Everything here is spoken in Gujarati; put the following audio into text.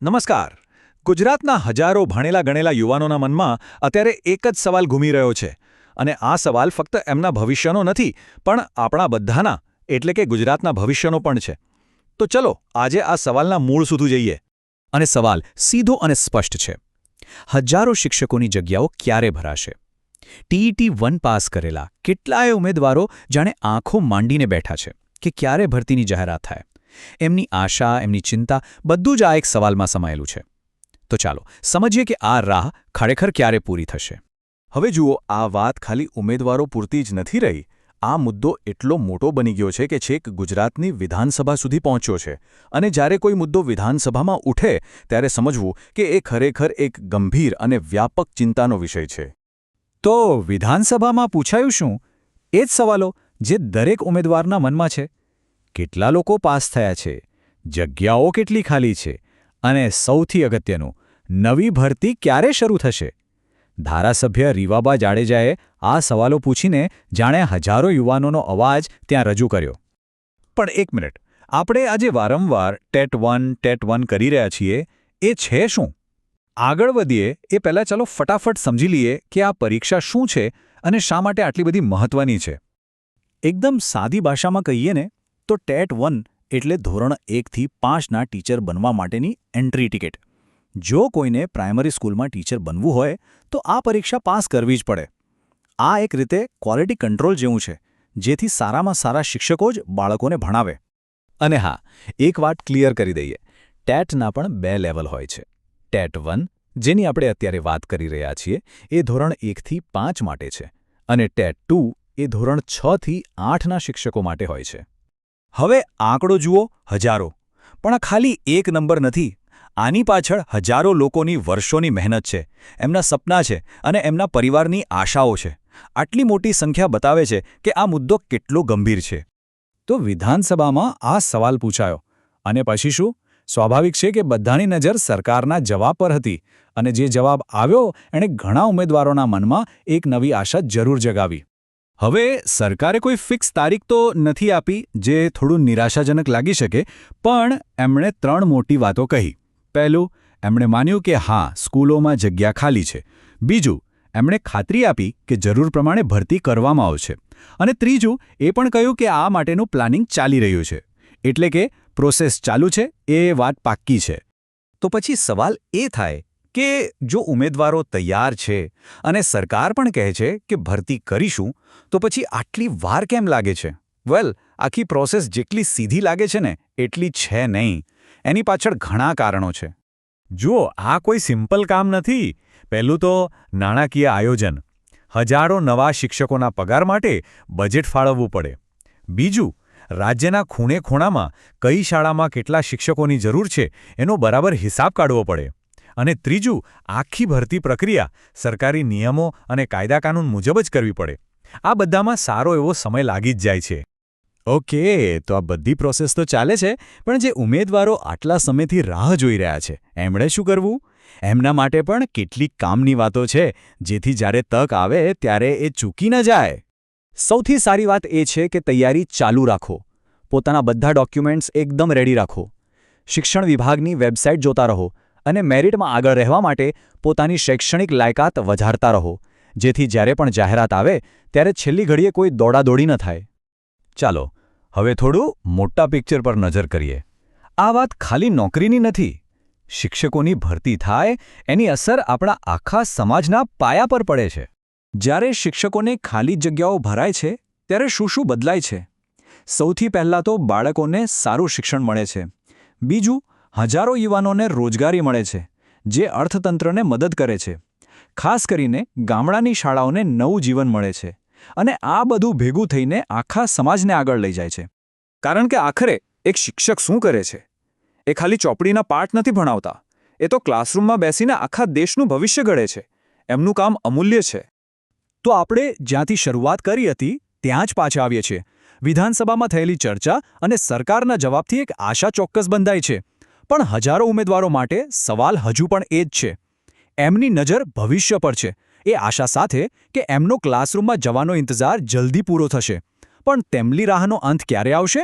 નમસ્કાર. ગુજરાતના હજારો ભણેલા ગણેલા યુવાનોના મનમાં અત્યારે એક જ સવાલ ઘૂમી રહ્યો છે અને આ સવાલ ફક્ત એમના ભવિષ્યનો નથી પણ આપણા બધાના એટલે કે ગુજરાતના ભવિષ્યનો પણ છે. તો ચલો આજે આ સવાલના મૂળ સુધી જઈએ. અને સવાલ સીધો અને સ્પષ્ટ છે. હજારો શિક્ષકોની જગ્યાઓ ક્યારે ભરાશે? ટીઈટી 1 પાસ કરેલા કેટલાય ઉમેદવારો જાણે આંખો માંડીને બેઠા છે કે ક્યારે ભરતીની જાહેરાત થાય. એમની આશા, એમની ચિંતા બધું જ આ એક સવાલમાં સમાયેલું છે. તો ચાલો સમજીએ કે આ રાહ ખરેખર ક્યારે પૂરી થશે. હવે જુઓ, આ વાત ખાલી ઉમેદવારો પૂરતી જ નથી રહી. આ મુદ્દો એટલો મોટો બની ગયો છે કે છેક ગુજરાતની વિધાનસભા સુધી પહોંચ્યો છે. અને જ્યારે કોઈ મુદ્દો વિધાનસભામાં ઉઠે ત્યારે સમજવું કે એ ખરેખર એક ગંભીર અને વ્યાપક ચિંતાનો વિષય છે. તો વિધાનસભામાં પૂછાયું શું? એ જ સવાલો જે દરેક ઉમેદવારના મનમાં છે. કેટલા લોકો પાસ થયા છે? જગ્યાઓ કેટલી ખાલી છે? અને સૌથી અગત્યનું, નવી ભરતી ક્યારે શરૂ થશે? ધારાસભ્ય રીવાબા જાડેજાએ આ સવાલો પૂછીને જાણે હજારો યુવાનોનો અવાજ ત્યાં રજૂ કર્યો. પણ એક મિનિટ, આપણે આજે વારંવાર ટેટ 1 કરી રહ્યા છીએ, એ છે શું? આગળ વધીએ એ પહેલાં ચાલો ફટાફટ સમજી લઈએ કે આ પરીક્ષા શું છે અને શા માટે આટલી બધી મહત્વની છે. એકદમ સાદી ભાષામાં કહીએ ને તો ટેટ 1 એટલે ધોરણ 1 થી 5ના ટીચર બનવા માટેની એન્ટ્રી ટિકિટ. જો કોઈને પ્રાઇમરી સ્કૂલમાં ટીચર બનવું હોય તો આ પરીક્ષા પાસ કરવી જ પડે. આ એક રીતે ક્વોલિટી કંટ્રોલ જેવું છે, જેથી સારામાં સારા શિક્ષકો જ બાળકોને ભણાવે. અને હા, એક વાત ક્લિયર કરી દઈએ, ટેટના પણ 2 લેવલ હોય છે. ટેટ 1, જેની આપણે અત્યારે વાત કરી રહ્યા છીએ, એ ધોરણ 1 થી 5 માટે છે, અને ટેટ 2 એ ધોરણ 6 થી 8ના શિક્ષકો માટે હોય છે. હવે આંકડો જુઓ, હજારો. પણ આ ખાલી એક નંબર નથી. આની પાછળ હજારો લોકોની વર્ષોની મહેનત છે, એમના સપના છે અને એમના પરિવારની આશાઓ છે. આટલી મોટી સંખ્યા બતાવે છે કે આ મુદ્દો કેટલો ગંભીર છે. તો વિધાનસભામાં આ સવાલ પૂછાયો અને પછી શું? સ્વાભાવિક છે કે બધાની નજર સરકારના જવાબ પર હતી, અને જે જવાબ આવ્યો એણે ઘણા ઉમેદવારોના મનમાં એક નવી આશા જરૂર જગાવી. હવે સરકારે કોઈ ફિક્સ તારીખ તો નથી આપી, જે થોડું નિરાશાજનક લાગી શકે, પણ એમણે 3 મોટી વાતો કહી. પહેલું, એમણે માન્યું કે હા, સ્કૂલોમાં જગ્યા ખાલી છે. બીજું, એમણે ખાતરી આપી કે જરૂર પ્રમાણે ભરતી કરવામાં આવશે. અને ત્રીજું, એ પણ કહ્યું કે આ માટેનું પ્લાનિંગ ચાલી રહ્યું છે. એટલે કે પ્રોસેસ ચાલુ છે, એ વાત પાક્કી છે. તો પછી સવાલ એ થાય કે જો ઉમેદવારો તૈયાર છે અને સરકાર પણ કહે છે કે ભરતી કરીશું, તો પછી આટલી વાર કેમ લાગે છે? વેલ, આખી પ્રોસેસ જેટલી સીધી લાગે છે ને એટલી છે નહીં. એની પાછળ ઘણા કારણો છે. જુઓ, આ કોઈ સિમ્પલ કામ નથી. પહેલું તો નાણાકીય આયોજન. હજારો નવા શિક્ષકોના પગાર માટે બજેટ ફાળવવું પડે. બીજું, રાજ્યના ખૂણે ખૂણામાં કઈ શાળામાં કેટલા શિક્ષકોની જરૂર છે એનો બરાબર હિસાબ કાઢવો પડે. અને ત્રીજું, આખી ભરતી પ્રક્રિયા સરકારી નિયમો અને કાયદા કાનૂન મુજબ જ કરવી પડે. આ બધામાં સારો એવો સમય લાગી જ જાય છે. ઓકે, તો આ બધી પ્રોસેસ તો ચાલે છે, પણ જે ઉમેદવારો આટલા સમયથી રાહ જોઈ રહ્યા છે, એમણે શું કરવું? એમના માટે પણ કેટલીક કામની વાતો છે, જેથી જ્યારે તક આવે ત્યારે એ ચૂકી ન જાય. સૌથી સારી વાત એ છે કે તૈયારી ચાલુ રાખો. પોતાના બધા ડોક્યુમેન્ટ્સ એકદમ રેડી રાખો. શિક્ષણ વિભાગની વેબસાઇટ જોતા રહો અને મેરિટમાં આગળ રહેવા માટે પોતાની શૈક્ષણિક લાયકાત વધારતા રહો, જેથી જ્યારે પણ જાહેરાત આવે ત્યારે છેલ્લી ઘડીએ કોઈ દોડાદોડી ન થાય. ચાલો હવે થોડું મોટા પિક્ચર પર નજર કરીએ. આ વાત ખાલી નોકરીની નથી. શિક્ષકોની ભરતી થાય એની અસર આપણા આખા સમાજના પાયા પર પડે છે. જ્યારે શિક્ષકોને ખાલી જગ્યાઓ ભરાય છે ત્યારે શું શું બદલાય છે? સૌથી પહેલાં તો બાળકોને સારું શિક્ષણ મળે છે. બીજું, હજારો યુવાનોને રોજગારી મળે છે, જે અર્થતંત્રને મદદ કરે છે. ખાસ કરીને ગામડાની શાળાઓને નવું જીવન મળે છે. અને આ બધું ભેગું થઈને આખા સમાજને આગળ લઈ જાય છે. કારણ કે આખરે એક શિક્ષક શું કરે છે? એ ખાલી ચોપડીના પાઠ નથી ભણાવતા. એ તો ક્લાસરૂમમાં બેસીને આખા દેશનું ભવિષ્ય ઘડે છે. એમનું કામ અમૂલ્ય છે. તો આપણે જ્યાંથી શરૂઆત કરી હતી ત્યાં જ પાછા આવીએ છીએ. વિધાનસભામાં થયેલી ચર્ચા અને સરકારના જવાબથી એક આશા ચોક્કસ બંધાઈ છે. પણ હજારો ઉમેદવારો માટે સવાલ હજુ પણ એ જ છે. એમની નજર ભવિષ્ય પર છે, એ આશા સાથે કે એમનો ક્લાસરૂમમાં જવાનો ઇંતજાર જલ્દી પૂરો થશે. પણ તેમની રાહનો અંત ક્યારે આવશે?